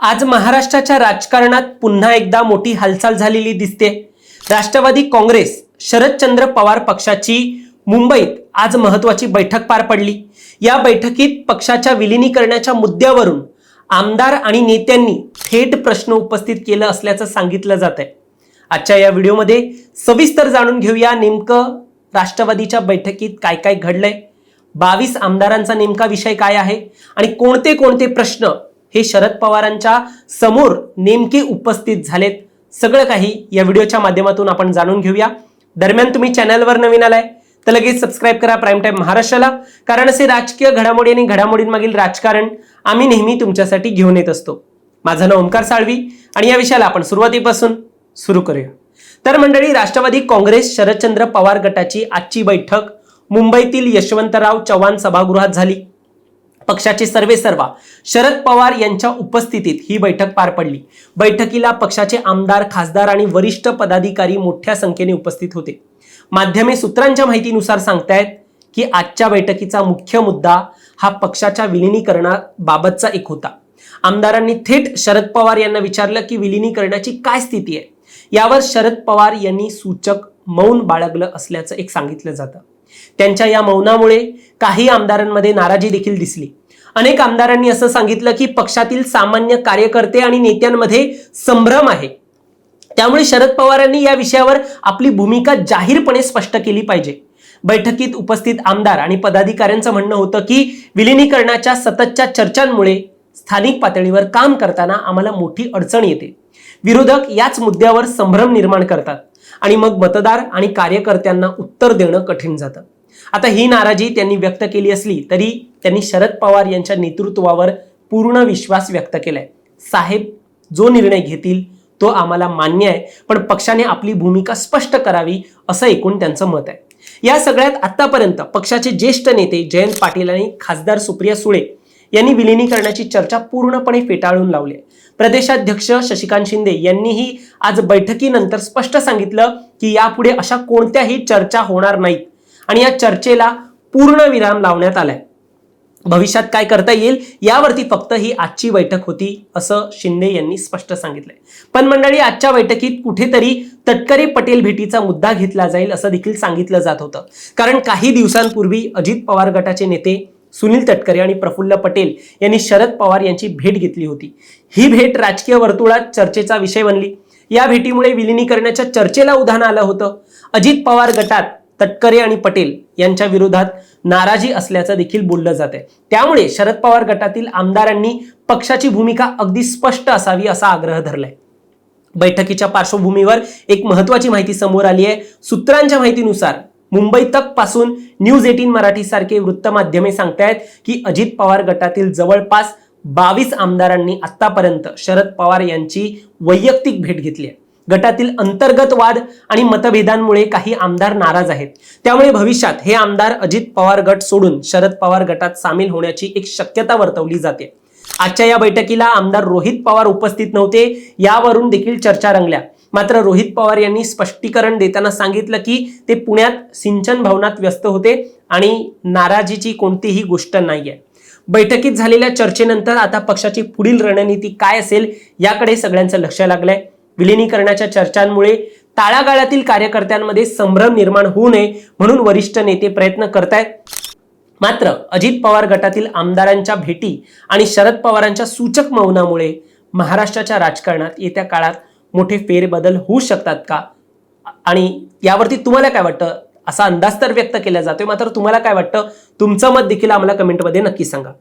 आज महाराष्ट्राच्या राजकारणात पुन्हा एकदा मोठी हालचाल झालेली दिसते। राष्ट्रवादी काँग्रेस शरदचंद्र पवार पक्षाची मुंबईत आज महत्त्वाची बैठक पार पडली। या बैठकीत पक्षाच्या विलीनीकरणाच्या मुद्द्यावरून आमदार आणि नेत्यांनी थेट प्रश्न उपस्थित केला असल्याचं सांगितलं जातंय। आजच्या या व्हिडिओमध्ये सविस्तर जाणून घेऊया नेमकं राष्ट्रवादीच्या बैठकीत काय काय घडलंय, 22 आमदारांचा नेमका विषय काय आहे आणि कोणते कोणते प्रश्न हे शरद पवारांच्या समोर नेमके उपस्थित झालेत, सगळं काही या व्हिडिओच्या माध्यमातून आपण जाणून घेऊया। दरम्यान तुम्ही चॅनलवर नवीन आलाय तर लगेच सबस्क्राइब करा प्राइम टाइम महाराष्ट्राला, कारण असे राजकीय घडामोडी आणि घडामोडींमागील राजकारण आम्ही नेहमी तुमच्यासाठी घेऊन येत असतो। माझं नाव ओमकार साळवी आणि या विषयाला आपण सुरुवातीपासून सुरू करूया। तर मंडळी, राष्ट्रवादी काँग्रेस शरदचंद्र पवार गटाची आजची बैठक मुंबईतील यशवंतराव चव्हाण सभागृहात झाली। पक्षाचे सर्वेसर्वा शरद पवार यांच्या उपस्थितीत ही बैठक पार पडली। बैठकीला पक्षाचे आमदार, खासदार आणि वरिष्ठ पदाधिकारी मोठ्या संख्येने उपस्थित होते। माध्यमे सूत्रांच्या माहितीनुसार सांगतायत की आजच्या बैठकीचा मुख्य मुद्दा हा पक्षाच्या विलीनीकरणाबाबतचा एक होता। आमदारांनी थेट शरद पवार यांना विचारलं की विलीनीकरणाची काय स्थिती आहे। यावर शरद पवार यांनी सूचक मौन बाळगलं असल्याचं एक सांगितलं जातं। त्यांच्या या मौनामुळे काही आमदारांमध्ये नाराजी देखील दिसली। अनेक आमदारांनी असं सांगितलं की पक्षातील सामान्य कार्यकर्ते आणि नेत्यांमध्ये संभ्रम आहे, त्यामुळे शरद पवारांनी या विषयावर आपली भूमिका जाहीरपणे स्पष्ट केली पाहिजे। बैठकीत उपस्थित आमदार आणि पदाधिकाऱ्यांचं म्हणणं होतं की विलीनीकरणाच्या सततच्या चर्चांमुळे स्थानिक पातळीवर काम करताना आम्हाला मोठी अडचण येते। विरोधक याच मुद्द्यावर संभ्रम निर्माण करतात आणि मग मतदार आणि कार्यकर्त्यांना उत्तर देणं कठीण जातं। आता ही नाराजी त्यांनी व्यक्त केली असली तरी त्यांनी शरद पवार यांच्या नेतृत्वावर पूर्ण विश्वास व्यक्त केलाय। साहेब जो निर्णय घेतील तो आम्हाला मान्य आहे, पण पक्षाने आपली भूमिका स्पष्ट करावी असं एकूण त्यांचं मत आहे। या सगळ्यात आतापर्यंत पक्षाचे ज्येष्ठ नेते जयंत पाटील आणि खासदार सुप्रिया सुळे यांनी विलीनीकरणाची चर्चा पूर्णपणे फेटाळून लावली। प्रदेशाध्यक्ष शशिकांत शिंदे यांनीही आज बैठकीनंतर स्पष्ट सांगितलं की यापुढे अशा कोणत्याही चर्चा होणार नाहीत आणि या चर्चेला पूर्ण विराम लावण्यात आलाय। भविष्यात काय करता येईल यावरती फक्त ही आजची बैठक होती असं शिंदे यांनी स्पष्ट सांगितलंय। पण मंडळी, आजच्या बैठकीत कुठेतरी तटकरे पटेल भेटीचा मुद्दा घेतला जाईल असं देखील सांगितलं जात होतं, कारण काही दिवसांपूर्वी अजित पवार गटाचे नेते सुनील तटकरे आणि प्रफुल्ल पटेल यांनी शरद पवार यांची भेट घेतली होती। ही भेट राजकीय वर्तुळात चर्चेचा विषय बनली। या भेटीमुळे विलीनीकरणाच्या चर्चेला उधाण आलं होतं। अजित पवार गटात तटकरे आणि पटेल यांच्या विरोधात नाराजी असल्याचं देखील बोललं जात आहे। त्यामुळे शरद पवार गटातील आमदारांनी पक्षाची भूमिका अगदी स्पष्ट असावी असा आग्रह धरलाय। बैठकीच्या पार्श्वभूमीवर एक महत्त्वाची माहिती समोर आली आहे। सूत्रांच्या माहितीनुसार मुंबई तक पासून न्यूज 18 मराठी सारखे वृत्तमाध्यमे सांगतायत की अजित पवार गटातील जवळपास 22 आमदारांनी आतापर्यंत शरद पवार यांची वैयक्तिक भेट घेतली आहे। गटातील अंतर्गत वाद आणि मतभेदांमुळे काही आमदार नाराज आहेत, त्यामुळे भविष्यात हे आमदार अजित पवार गट सोडून शरद पवार गटात सामील होण्याची एक शक्यता वर्तवली जाते। आजच्या या बैठकीला आमदार रोहित पवार उपस्थित नव्हते, यावरून देखील चर्चा रंगल्या। मात्र रोहित पवार यांनी स्पष्टीकरण देताना सांगितलं की ते पुण्यात सिंचन भवनात व्यस्त होते आणि नाराजीची कोणतीही गोष्ट नाहीये। बैठकीत झालेल्या चर्चेनंतर आता पक्षाची पुढील रणनीती काय असेल याकडे सगळ्यांचं लक्ष लागलंय। विलीनीकरणाच्या चर्चांमुळे तळागाळातील कार्यकर्त्यांमध्ये संभ्रम निर्माण होऊ नये म्हणून वरिष्ठ नेते प्रयत्न करतायत। मात्र अजित पवार गटातील आमदारांच्या भेटी आणि शरद पवारांच्या सूचक मौनामुळे महाराष्ट्राच्या राजकारणात येत्या काळात मोठे फेरबदल होऊ शकतात का, आणि यावरती तुम्हाला काय वाटतं असा अंदाज तर व्यक्त केला जातोय। मात्र तुम्हाला काय वाटतं, तुमचं मत देखील आम्हाला कमेंटमध्ये नक्की सांगा।